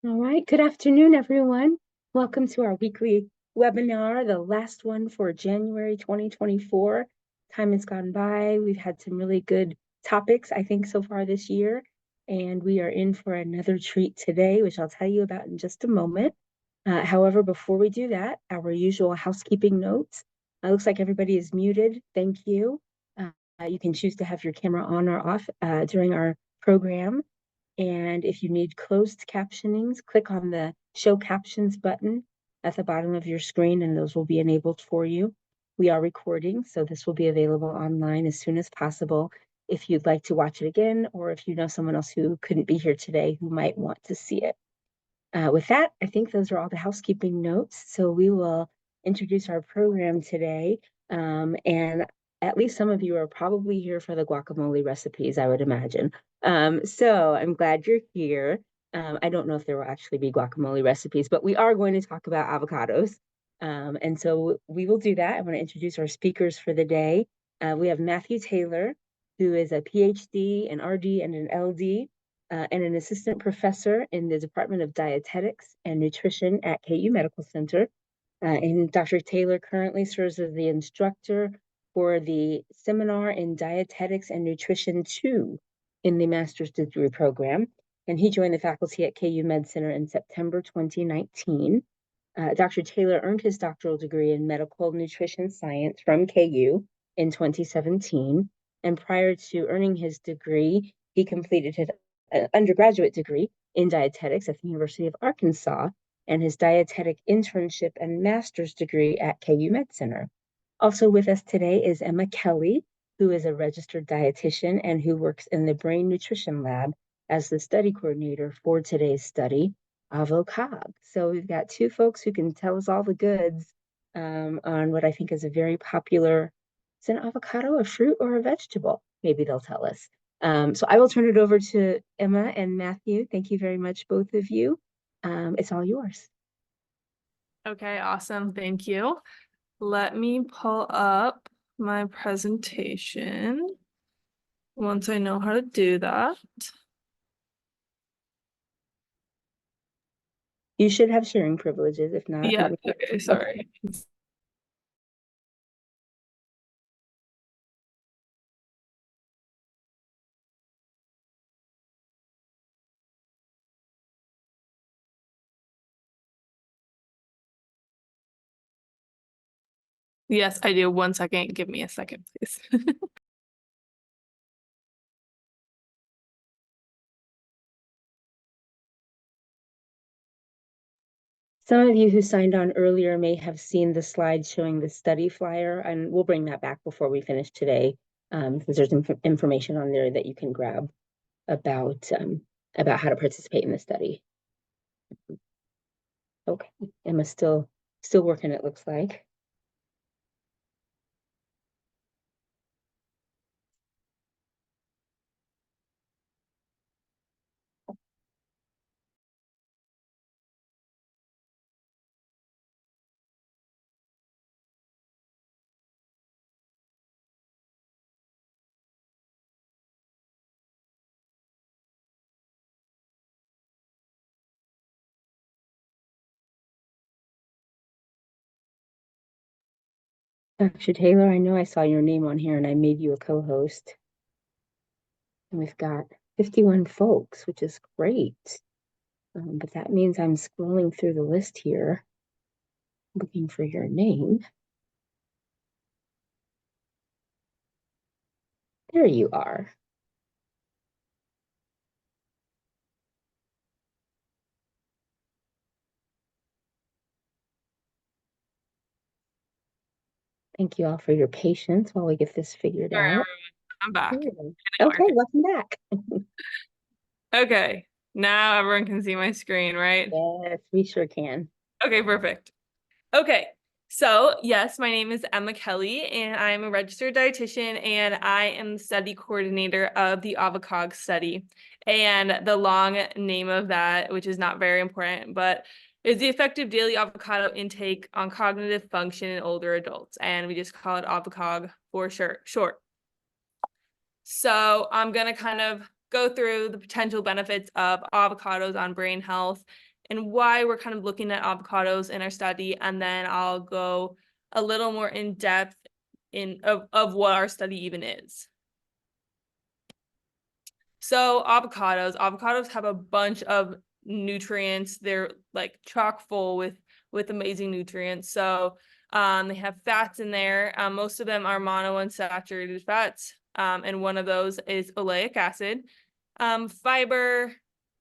All right, good afternoon, everyone. Welcome to our weekly webinar, the last one for January 2024. Time has gone by. We've had some really good topics, I think, so far this year, and we are in for another treat today, which I'll tell you about in just a moment. However, before we do that, our usual housekeeping notes. It looks like everybody is muted. Thank you. You can choose to have your camera on or off during our program. And if you need closed captionings, click on the Show Captions button at the bottom of your screen, and those will be enabled for you. We are recording, so this will be available online as soon as possible if you'd like to watch it again, or if you know someone else who couldn't be here today who might want to see it. With that, I think those are all the housekeeping notes. So we will introduce our program today. And at least some of you are probably here for the guacamole recipes, I would imagine. So I'm glad you're here. I don't know if there will actually be guacamole recipes, but we are going to talk about avocados. And so we will do that. I want to introduce our speakers for the day. We have Matthew Taylor, who is a PhD, an RD, and an LD, and an assistant professor in the Department of Dietetics and Nutrition at KU Medical Center. And Dr. Taylor currently serves as the instructor for the Seminar in Dietetics and Nutrition 2 in the master's degree program. And he joined the faculty at KU Med Center in September 2019. Dr. Taylor earned his doctoral degree in medical nutrition science from KU in 2017. And prior to earning his degree, he completed his undergraduate degree in dietetics at the University of Arkansas and his dietetic internship and master's degree at KU Med Center. Also with us today is Emma Kelly, who is a registered dietitian and who works in the Brain Nutrition Lab as the study coordinator for today's study, AvoCog. So we've got two folks who can tell us all the goods on what I think is a very popular, is an avocado a fruit or a vegetable? Maybe they'll tell us. So I will turn it over to Emma and Matthew. Thank you very much, both of you. It's all yours. Okay, awesome. Thank you. Let me pull up my presentation once I know how to do that. You should have sharing privileges. If not, yeah, okay, sorry. Okay. Yes, I do. 1 second. Give me a second, please. Some of you who signed on earlier may have seen the slide showing the study flyer, and we'll bring that back before we finish today, because there's information on there that you can grab about how to participate in the study. Okay, Emma's still working, it looks like. Dr. Taylor, I know I saw your name on here and I made you a co-host. And we've got 51 folks, which is great. But that means I'm scrolling through the list here, looking for your name. There you are. Thank you all for your patience while we get this figured All right, out. everyone. I'm back. Okay, welcome back. Okay, now everyone can see my screen, right? Yes, we sure can. Okay, perfect. Okay, so yes, my name is Emma Kelly, and I'm a registered dietitian, and I am the study coordinator of the AvoCog study. And the long name of that, which is not very important, but is the effective daily avocado intake on cognitive function in older adults. And we just call it AvoCog for short. So I'm going to kind of go through the potential benefits of avocados on brain health and why we're kind of looking at avocados in our study, and then I'll go a little more in depth of what our study even is. So avocados have a bunch of nutrients. They're like chock full with amazing nutrients. So they have fats in there. Most of them are monounsaturated fats, and one of those is oleic acid. Fiber,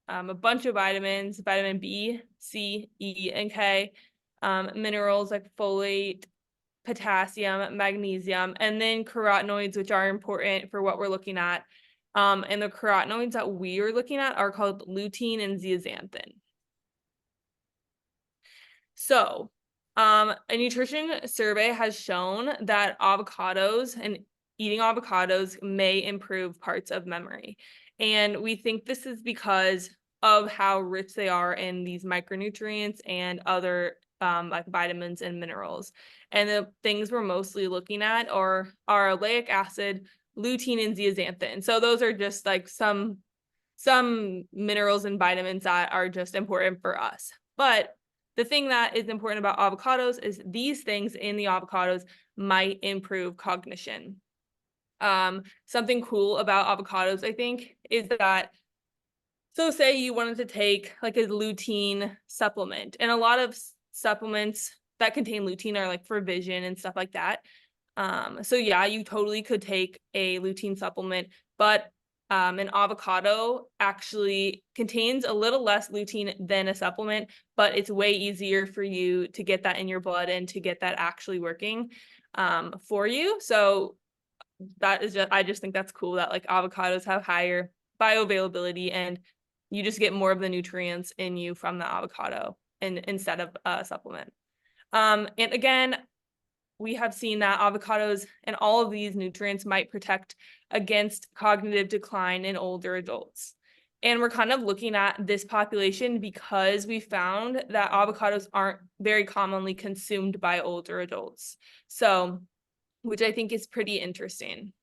a bunch of vitamins, vitamin B, C, E, and K, minerals like folate, potassium, magnesium, and then carotenoids, which are important for what we're looking at. And the carotenoids that we are looking at are called lutein and zeaxanthin. So, a nutrition survey has shown that avocados and eating avocados may improve parts of memory. And we think this is because of how rich they are in these micronutrients and other like vitamins and minerals. And the things we're mostly looking at are oleic acid, lutein, and zeaxanthin. So those are just like some minerals and vitamins that are just important for us. But the thing that is important about avocados is these things in the avocados might improve cognition. Something cool about avocados, I think, is that, so say you wanted to take like a lutein supplement, and a lot of supplements that contain lutein are like for vision and stuff like that. So yeah, you totally could take a lutein supplement, but an avocado actually contains a little less lutein than a supplement, but it's way easier for you to get that in your blood and to get that actually working for you. So that is just, I just think that's cool that like avocados have higher bioavailability and you just get more of the nutrients in you from the avocado instead of a supplement. And again, we have seen that avocados and all of these nutrients might protect against cognitive decline in older adults. And we're kind of looking at this population because we found that avocados aren't very commonly consumed by older adults. So, which I think is pretty interesting.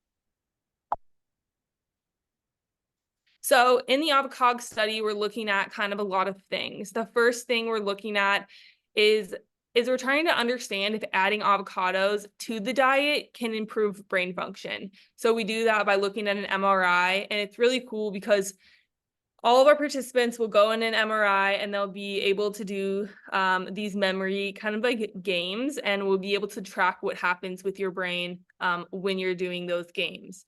So in the AvoCog study, we're looking at kind of a lot of things. The first thing we're looking at is we're trying to understand if adding avocados to the diet can improve brain function. So we do that by looking at an MRI, and it's really cool because all of our participants will go in an MRI and they'll be able to do these memory kind of like games, and we'll be able to track what happens with your brain when you're doing those games.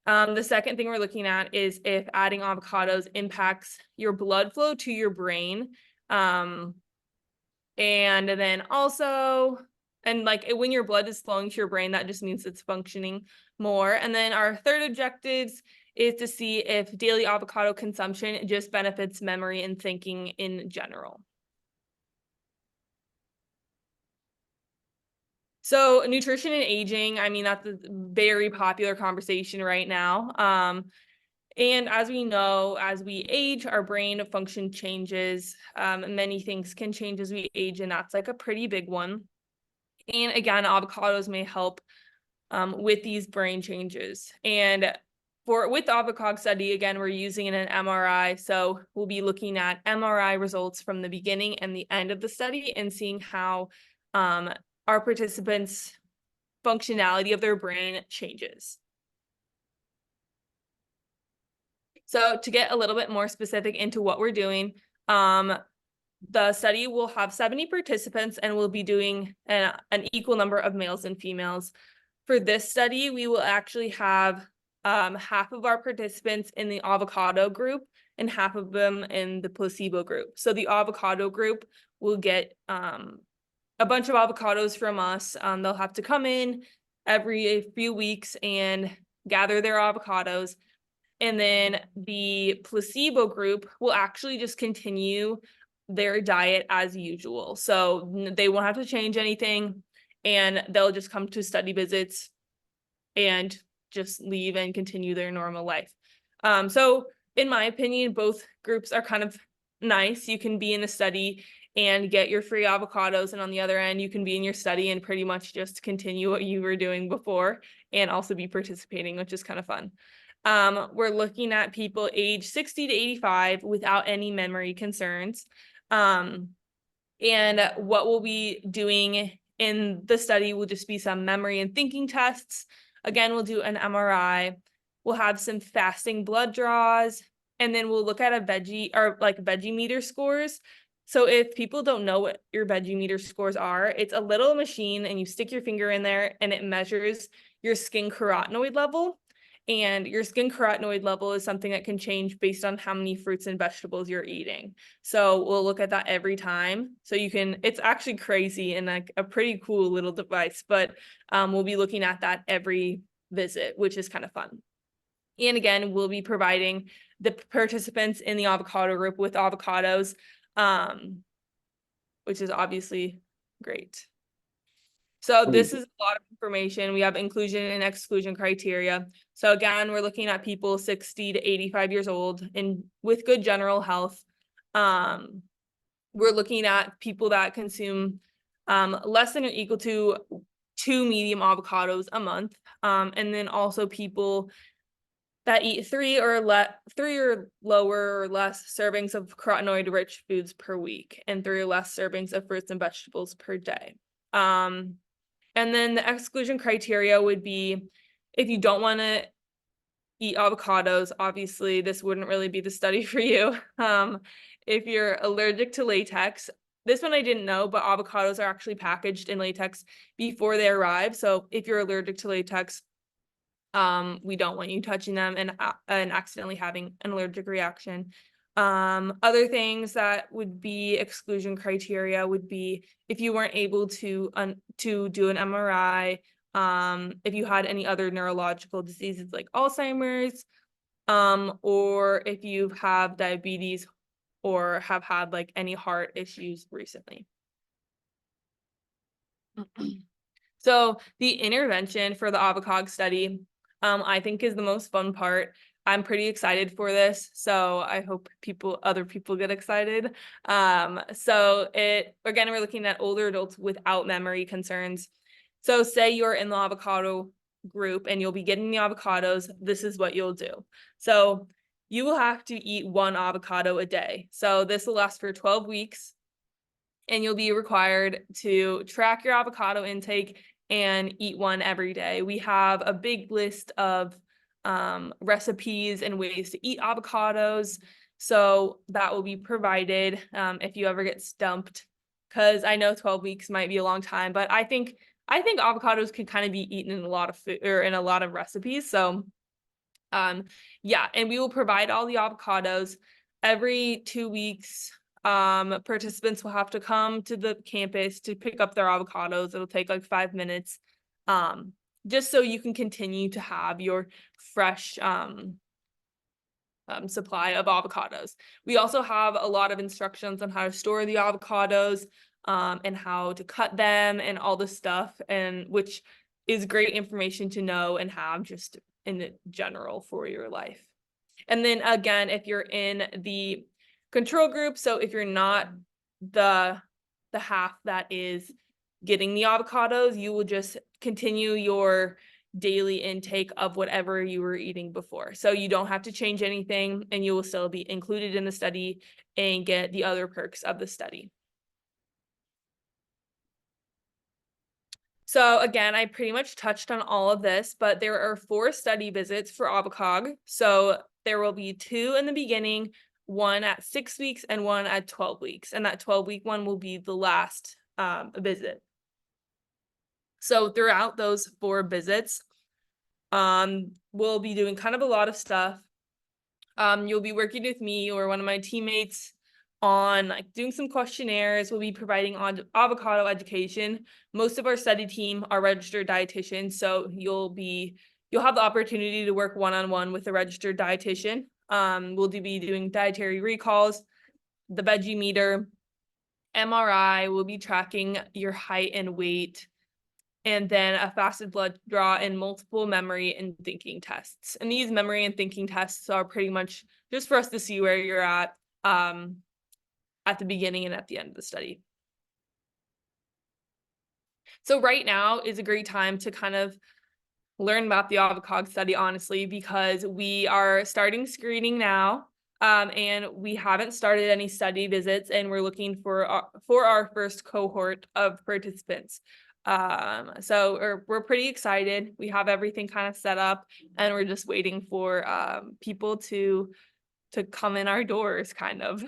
The second thing we're looking at is if adding avocados impacts your blood flow to your brain. And then also, and like when your blood is flowing to your brain, that just means it's functioning more. And then our third objectives is to see if daily avocado consumption just benefits memory and thinking in general. So nutrition and aging, I mean, that's a very popular conversation right now. And as we know, as we age, our brain function changes. Many things can change as we age, and that's like a pretty big one. And again, avocados may help with these brain changes. And with the AvoCog study, again, we're using an MRI. So we'll be looking at MRI results from the beginning and the end of the study and seeing how our participants' functionality of their brain changes. So to get a little bit more specific into what we're doing, the study will have 70 participants and we'll be doing an equal number of males and females. For this study, we will actually have half of our participants in the avocado group and half of them in the placebo group. So the avocado group will get a bunch of avocados from us. They'll have to come in every few weeks and gather their avocados. And then the placebo group will actually just continue their diet as usual. So they won't have to change anything, and they'll just come to study visits and just leave and continue their normal life. So in my opinion, both groups are kind of nice. You can be in a study and get your free avocados, and on the other end, you can be in your study and pretty much just continue what you were doing before and also be participating, which is kind of fun. We're looking at people age 60 to 85 without any memory concerns. And what we'll be doing in the study will just be some memory and thinking tests. Again, we'll do an MRI. We'll have some fasting blood draws, and then we'll look at a veggie meter scores. So if people don't know what your veggie meter scores are, it's a little machine and you stick your finger in there and it measures your skin carotenoid level. And your skin carotenoid level is something that can change based on how many fruits and vegetables you're eating. So we'll look at that every time. So it's actually crazy and like a pretty cool little device, but we'll be looking at that every visit, which is kind of fun. And again, we'll be providing the participants in the avocado group with avocados, which is obviously great. So this is a lot of information. We have inclusion and exclusion criteria. So again, we're looking at people 60 to 85 years old and with good general health. We're looking at people that consume less than or equal to 2 medium avocados a month. And then also people that eat 3 or lower or less servings of carotenoid-rich foods per week and 3 or less servings of fruits and vegetables per day. And then the exclusion criteria would be if you don't want to eat avocados, obviously this wouldn't really be the study for you. If you're allergic to latex, this one I didn't know, but avocados are actually packaged in latex before they arrive. So if you're allergic to latex, we don't want you touching them and accidentally having an allergic reaction. Other things that would be exclusion criteria would be if you weren't able to do an MRI, if you had any other neurological diseases like Alzheimer's, or if you have diabetes or have had like any heart issues recently. So the intervention for the AvoCog study, I think is the most fun part. I'm pretty excited for this, so I hope other people get excited. Again, we're looking at older adults without memory concerns. So say you're in the avocado group and you'll be getting the avocados, this is what you'll do. So you will have to eat 1 avocado a day. So this will last for 12 weeks. And you'll be required to track your avocado intake and eat 1 every day. We have a big list of recipes and ways to eat avocados. So that will be provided if you ever get stumped, because I know 12 weeks might be a long time, but I think avocados can kind of be eaten in a lot of food or in a lot of recipes. So yeah, and we will provide all the avocados every 2 weeks. Participants will have to come to the campus to pick up their avocados. It'll take like 5 minutes, just so you can continue to have your fresh supply of avocados. We also have a lot of instructions on how to store the avocados, and how to cut them and all this stuff, and which is great information to know and have just in general for your life. And then again, if you're in the control group, so if you're not the half that is getting the avocados, you will just continue your daily intake of whatever you were eating before. So you don't have to change anything and you will still be included in the study and get the other perks of the study. So again, I pretty much touched on all of this, but there are 4 study visits for AvoCog. So there will be 2 in the beginning, 1 at 6 weeks and 1 at 12 weeks. And that 12-week one will be the last visit. So throughout those 4 visits, we'll be doing kind of a lot of stuff. You'll be working with me or one of my teammates on like doing some questionnaires. We'll be providing avocado education. Most of our study team are registered dietitians, so you'll have the opportunity to work one-on-one with a registered dietitian. We'll be doing dietary recalls, the veggie meter, MRI. We'll be tracking your height and weight, and then a fasted blood draw and multiple memory and thinking tests. And these memory and thinking tests are pretty much just for us to see where you're at the beginning and at the end of the study. So right now is a great time to kind of learn about the AvoCog study, honestly, because we are starting screening now. And we haven't started any study visits, and we're looking for our first cohort of participants. So we're pretty excited. We have everything kind of set up, and we're just waiting for people to come in our doors, kind of.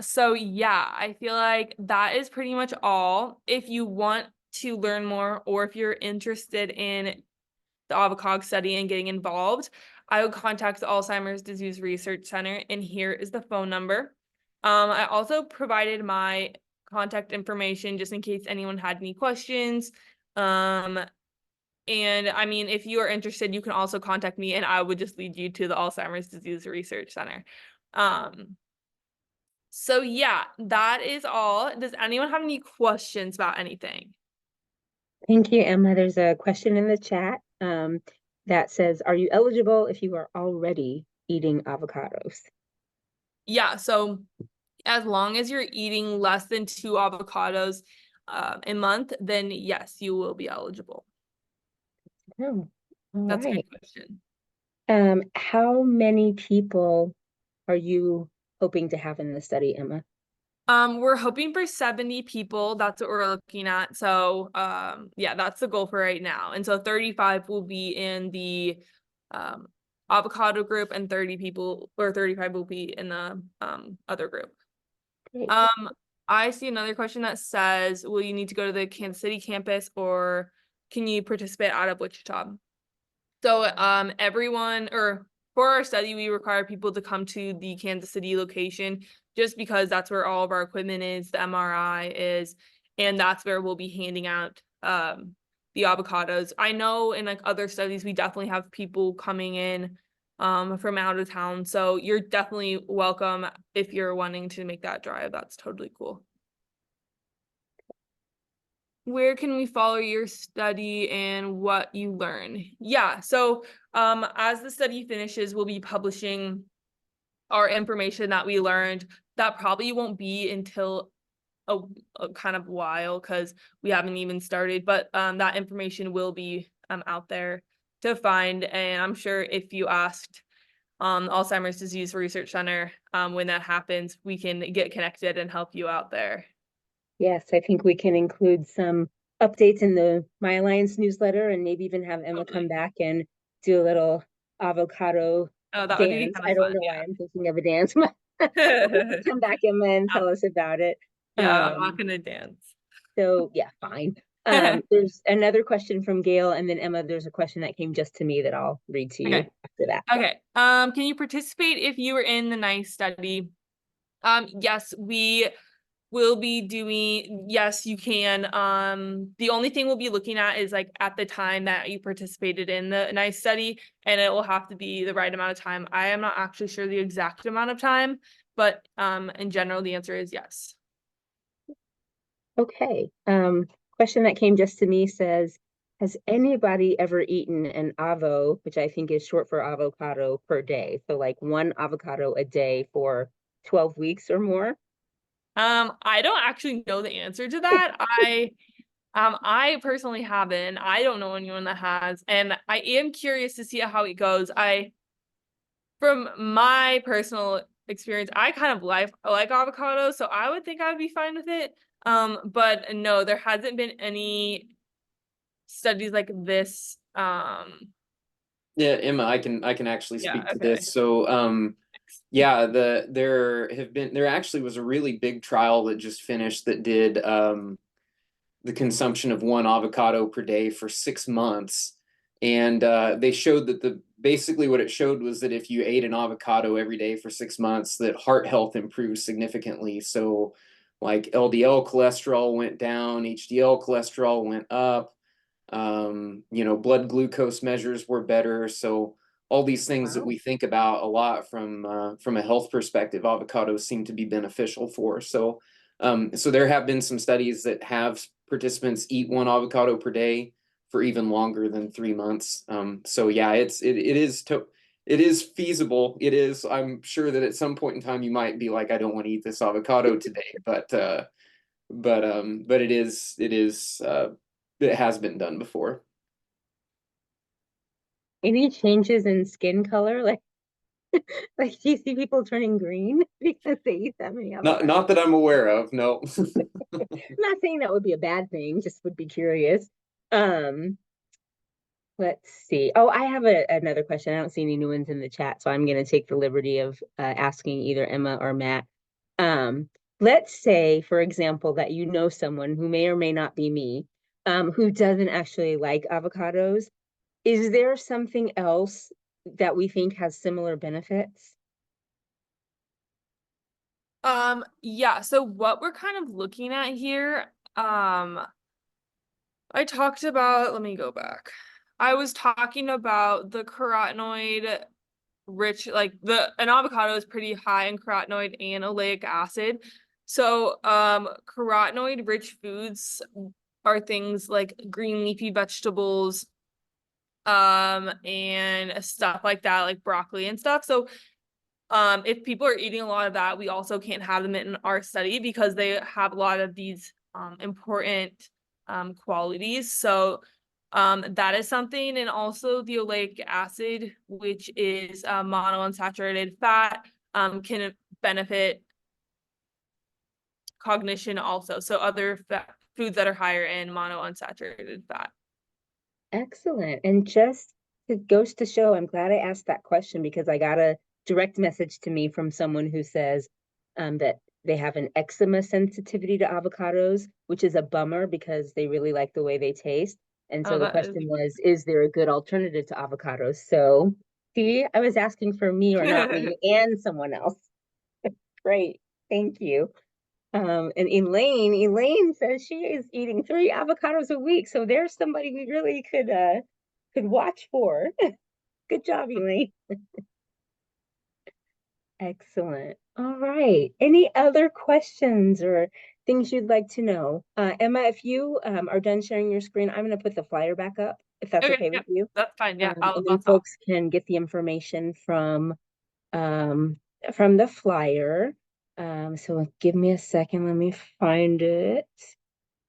So yeah, I feel like that is pretty much all. If you want to learn more, or if you're interested in the AvoCog study and getting involved, I would contact the Alzheimer's Disease Research Center, and here is the phone number. I also provided my contact information just in case anyone had any questions. And I mean, if you are interested, you can also contact me, and I would just lead you to the Alzheimer's Disease Research Center. So yeah, that is all. Does anyone have any questions about anything? Thank you, Emma. There's a question in the chat that says, are you eligible if you are already eating avocados? Yeah, so as long as you're eating less than 2 avocados a month, then yes, you will be eligible. Oh, all That's a right. good question. How many people are you hoping to have in the study, Emma? We're hoping for 70 people. That's what we're looking at. So, yeah, that's the goal for right now. And so 35 will be in the avocado group, and 35 will be in the other group. Great. I see another question that says, will you need to go to the Kansas City campus, or can you participate out of Wichita? So everyone, or for our study, we require people to come to the Kansas City location just because that's where all of our equipment is, the MRI is, and that's where we'll be handing out the avocados. I know in like other studies, we definitely have people coming in from out of town. So you're definitely welcome if you're wanting to make that drive. That's totally cool. Where can we follow your study and what you learn? Yeah, so as the study finishes, we'll be publishing our information that we learned. That probably won't be until a kind of while because we haven't even started, but that information will be out there to find. And I'm sure if you asked Alzheimer's Disease Research Center when that happens, we can get connected and help you out there. Yes, I think we can include some updates in the My Alliance newsletter and maybe even have Emma come back and do a little avocado Oh, that would be dance. kind I of don't fun, know why I'm thinking of a dance. Come back, Emma, and tell us about it. Yeah, I'm not gonna dance. So yeah, fine. There's another question from Gail, and then Emma, there's a question that came just to me that I'll read to you Okay. after that. Okay. Can you participate if you were in the NICE study? Yes, we will be doing, yes, you can. The only thing we'll be looking at is like at the time that you participated in the NICE study, and it will have to be the right amount of time. I am not actually sure the exact amount of time, but in general, the answer is yes. Okay. Question that came just to me says, has anybody ever eaten an avo, which I think is short for avocado, per day? So like one avocado a day for 12 weeks or more? I don't actually know the answer to that. I personally haven't. I don't know anyone that has, and I am curious to see how it goes. From my personal experience, I kind of like avocado, so I would think I would be fine with it. But no, there hasn't been any studies like this. Yeah, Emma, I can actually Yeah, speak to okay. this. So, yeah, there actually was a really big trial that just finished that did the consumption of one avocado per day for 6 months, and they showed that the basically what it showed was that if you ate an avocado every day for 6 months, that heart health improved significantly. So, like LDL cholesterol went down, HDL cholesterol went up, blood glucose measures were better. So all these things that Wow. we think about a lot from a health perspective, avocados seem to be beneficial for. So there have been some studies that have participants eat one avocado per day for even longer than 3 months. So yeah, it is feasible. It is. I'm sure that at some point in time you might be like, I don't want to eat this avocado today, but it has been done before. Any changes in skin color? Like Like, do you see people turning green because they eat that many avocados? Not that I'm aware of, no. I'm not saying that would be a bad thing, just would be curious. Um, let's see. Oh, I have another question. I don't see any new ones in the chat, so I'm going to take the liberty of asking either Emma or Matt. Let's say, for example, that you know someone who may or may not be me, who doesn't actually like avocados. Is there something else that we think has similar benefits? Yeah, so what we're kind of looking at here, I talked about, let me go back. I was talking about the carotenoid rich, like an avocado is pretty high in carotenoid and oleic acid. So carotenoid rich foods are things like green leafy vegetables, and stuff like that, like broccoli and stuff. So if people are eating a lot of that, we also can't have them in our study because they have a lot of these important qualities. So that is something. And also the oleic acid, which is monounsaturated fat, can benefit cognition also. So other foods that are higher in monounsaturated fat. Excellent. And just it goes to show, I'm glad I asked that question because I got a direct message to me from someone who says that they have an eczema sensitivity to avocados, which is a bummer because they really like the way they taste. And so Oh, the that is question was, is there a good alternative to avocados? So, see, I was asking for me or not me and someone else. Great. Thank you. And Elaine says she is eating 3 avocados a week. So there's somebody we really could watch for. Good job, Elaine. Excellent. All right. Any other questions or things you'd like to know? Emma, if you are done sharing your screen, I'm going to put the flyer back up, if that's okay. okay Yeah, with you. that's fine. Yeah, And then I'll stop. folks can get the information from the flyer. So give me a second. Let me find it.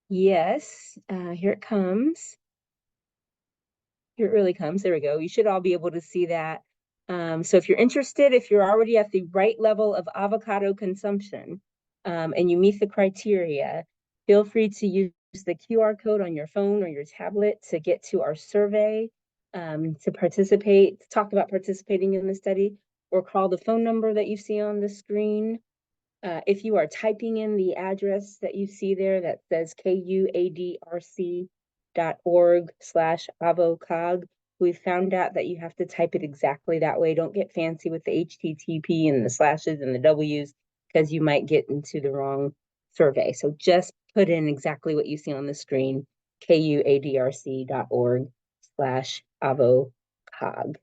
Yes, here it comes. Here it really comes. There we go. You should all be able to see that. So if you're interested, if you're already at the right level of avocado consumption, and you meet the criteria, feel free to use the QR code on your phone or your tablet to get to our survey, to participate, to talk about participating in the study, or call the phone number that you see on the screen. If you are typing in the address that you see there that says kuadrc.org/AvoCog, we found out that you have to type it exactly that way. Don't get fancy with the HTTP and the slashes and the W's because you might get into the wrong survey. So just put in exactly what you see on the screen, kuadrc.org/AvoCog.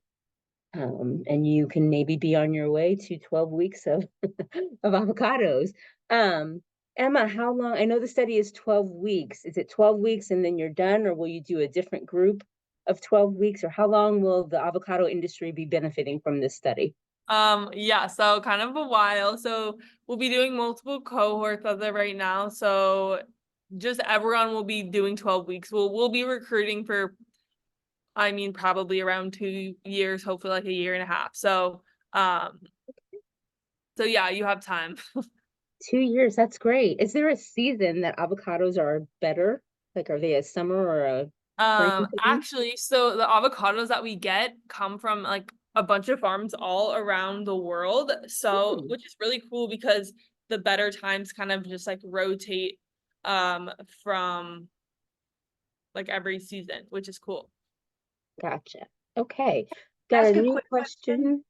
And you can maybe be on your way to 12 weeks of avocados. Emma, how long? I know the study is 12 weeks. Is it 12 weeks and then you're done, or will you do a different group of 12 weeks, or how long will the avocado industry be benefiting from this study? Yeah, so kind of a while. So we'll be doing multiple cohorts as of right now. So just everyone will be doing 12 weeks. We'll be recruiting for, I mean, probably around 2 years, hopefully like a year and a half. So so yeah, you have time. 2 years, that's great. Is there a season that avocados are better? Like, are they a summer or a spring thing? Actually, so the avocados that we get come from like a bunch of farms all around the world. So, Hmm, which is really cool because the better times kind of just like rotate from like every season, which is cool. gotcha. Okay. Got a Ask a new quick question.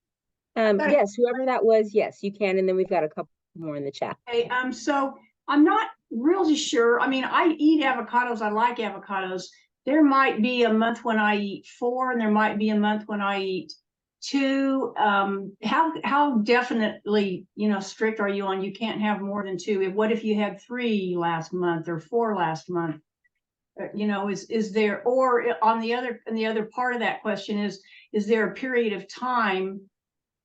got a- Yes, whoever that was, yes, you can. And then we've got a couple more in the chat. Okay, so I'm not really sure. I mean, I eat avocados. I like avocados. There might be a month when I eat 4, and there might be a month when I eat 2. How definitely, strict are you on you can't have more than 2? What if you had 3 last month or 4 last month? Is there, or on the other part of that question is there a period of time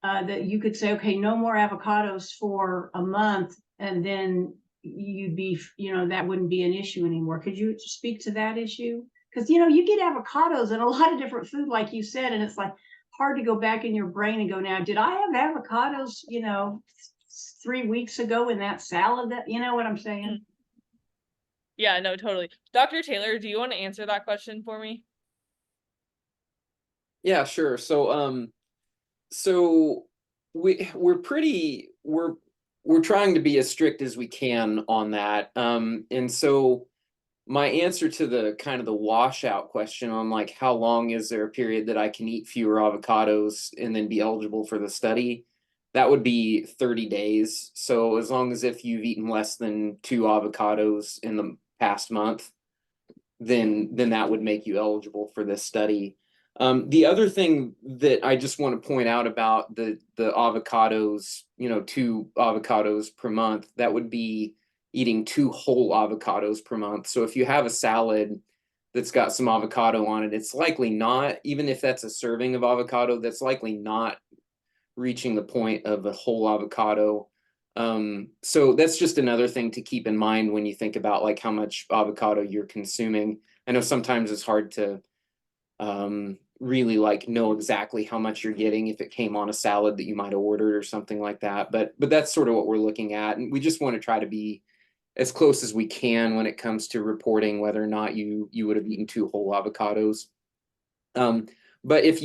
that you could say, okay, no more avocados for a month, and then you'd be, that wouldn't be an issue anymore. Could you speak to that issue? Because, you get avocados in a lot of different food, like you said, and it's like hard to go back in your brain and go, now, did I have avocados, 3 weeks ago in that salad? That, you know what I'm saying? Yeah, no, totally. Dr. Taylor, do you want to answer that question for me? Yeah, sure. So we're trying to be as strict as we can on that. And so my answer to the kind of the washout question on like how long is there a period that I can eat fewer avocados and then be eligible for the study, that would be 30 days. So as long as if you've eaten less than 2 avocados in the past month, then that would make you eligible for this study. The other thing that I just want to point out about the avocados, 2 avocados per month, that would be eating 2 whole avocados per month. So if you have a salad that's got some avocado on it, it's likely not, even if that's a serving of avocado, that's likely not reaching the point of a whole avocado. So that's just another thing to keep in mind when you think about like how much avocado you're consuming. I know sometimes it's hard to really like know exactly how much you're getting if it came on a salad that you might have ordered or something like that. But that's sort of what we're looking at, and we just want to try to be as close as we can when it comes to reporting whether or not you would have eaten 2 whole avocados. But if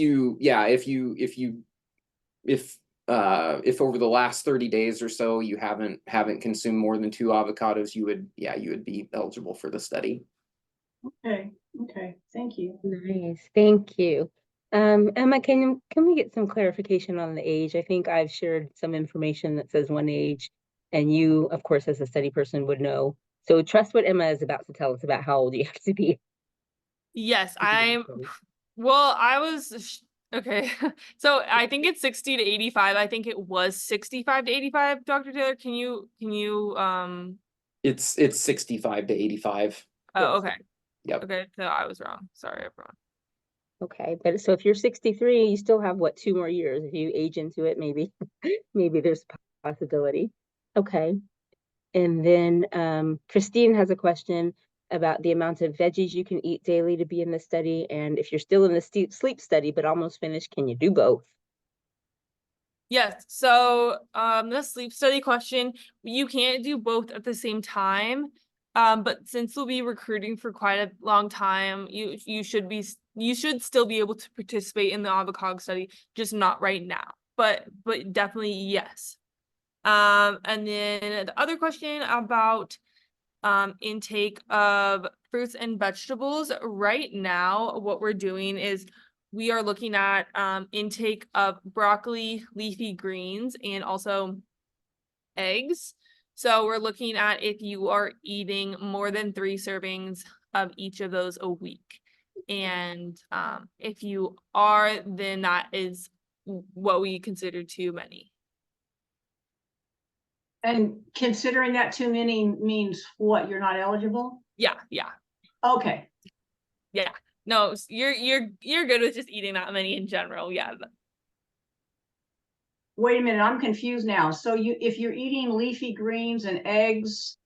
over the last 30 days or so you haven't consumed more than 2 avocados, you would be eligible for the study. Okay, thank you. Nice, thank you. Emma, can we get some clarification on the age? I think I've shared some information that says one age, and you, of course, as a study person would know. So trust what Emma is about to tell us about how old you have to be. Yes, I was okay. So I think it's 60 to 85. I think it was 65 to 85. Dr. Taylor, can you It's 65 to 85. Oh, okay. Yep. Okay, so I was wrong. Sorry, everyone. Okay, but so if you're 63, you still have what, 2 more years? If you age into it, maybe there's a possibility. Okay. And then Christine has a question about the amount of veggies you can eat daily to be in the study. And if you're still in the sleep study, but almost finished, can you do both? Yes, so the sleep study question, you can't do both at the same time. But since we'll be recruiting for quite a long time, you should still be able to participate in the AvoCog study, just not right now. But definitely yes. And then the other question about intake of fruits and vegetables. Right now, what we're doing is we are looking at intake of broccoli, leafy greens, and also eggs. So we're looking at if you are eating more than 3 servings of each of those a week. And if you are, then that is what we consider too many. And considering that too many means what? You're not eligible? Yeah. Okay. Yeah. No, you're good with just eating that many in general. Yeah. Wait a minute, I'm confused now. So if you're eating leafy greens and eggs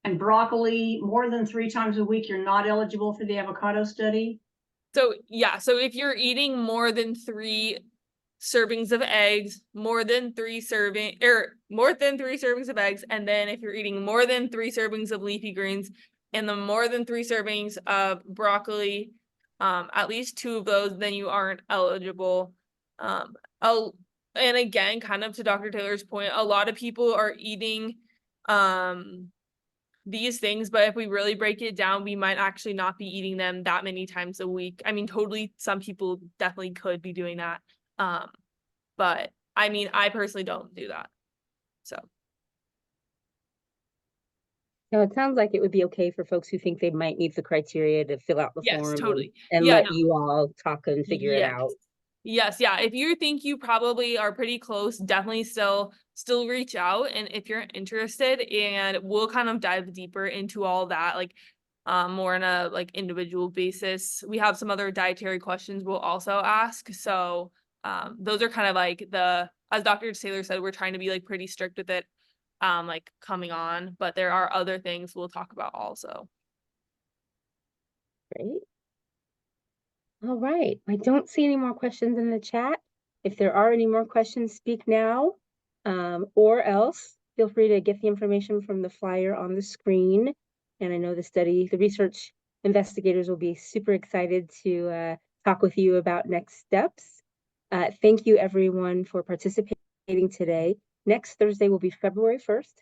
and broccoli more than 3 times a week, you're not eligible for the avocado study? So yeah, so if you're eating more than 3 servings of eggs, more than 3 servings of eggs, and then if you're eating more than 3 servings of leafy greens and the more than 3 servings of broccoli, at least 2 of those, then you aren't eligible. And again, kind of to Dr. Taylor's point, a lot of people are eating these things, but if we really break it down, we might actually not be eating them that many times a week. I mean, totally, some people definitely could be doing that. But I mean, I personally don't do that. So it sounds like it would be okay for folks who think they might meet the criteria to fill out the yes, form totally. and Yeah, let no. you all talk and figure it out. Yes, yeah. If you think you probably are pretty close, definitely still reach out. And if you're interested, and we'll kind of dive deeper into all that, like more on a like individual basis. We have some other dietary questions we'll also ask. So those are kind of like as Dr. Taylor said, we're trying to be like pretty strict with it, like coming on, but there are other things we'll talk about also. Great. All right. I don't see any more questions in the chat. If there are any more questions, speak now, or else feel free to get the information from the flyer on the screen. And I know the research investigators will be super excited to talk with you about next steps. Thank you everyone for participating today. Next Thursday will be February 1st,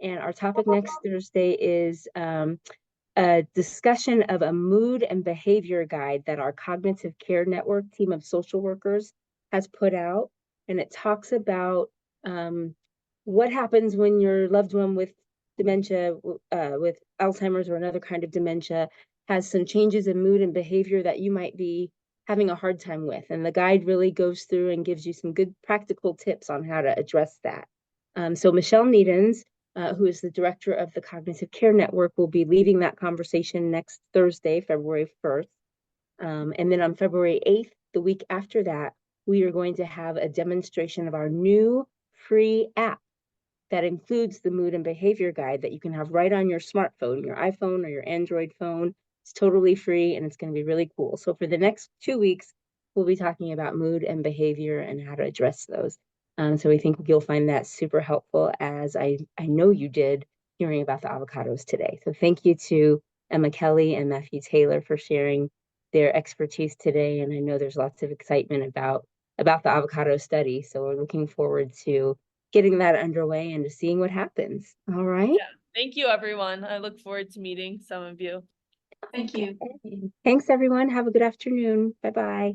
and our topic next Thursday is a discussion of a mood and behavior guide that our Cognitive Care Network team of social workers has put out. And it talks about what happens when your loved one with dementia, with Alzheimer's or another kind of dementia, has some changes in mood and behavior that you might be having a hard time with. And the guide really goes through and gives you some good practical tips on how to address that. So Michelle Needens, who is the director of the Cognitive Care Network, will be leading that conversation next Thursday, February 1st. And then on February 8th, the week after that, we are going to have a demonstration of our new free app that includes the mood and behavior guide that you can have right on your smartphone, your iPhone or your Android phone. It's totally free and it's going to be really cool. So for the next 2 weeks, we'll be talking about mood and behavior and how to address those. So we think you'll find that super helpful, as I know you did hearing about the avocados today. So thank you to Emma Kelly and Matthew Taylor for sharing their expertise today. And I know there's lots of excitement about the avocado study. So we're looking forward to getting that underway and to seeing what happens. All right. Yeah. Thank you, everyone. I look forward to meeting some of you. Thank you. Thanks, everyone. Have a good afternoon. Bye-bye.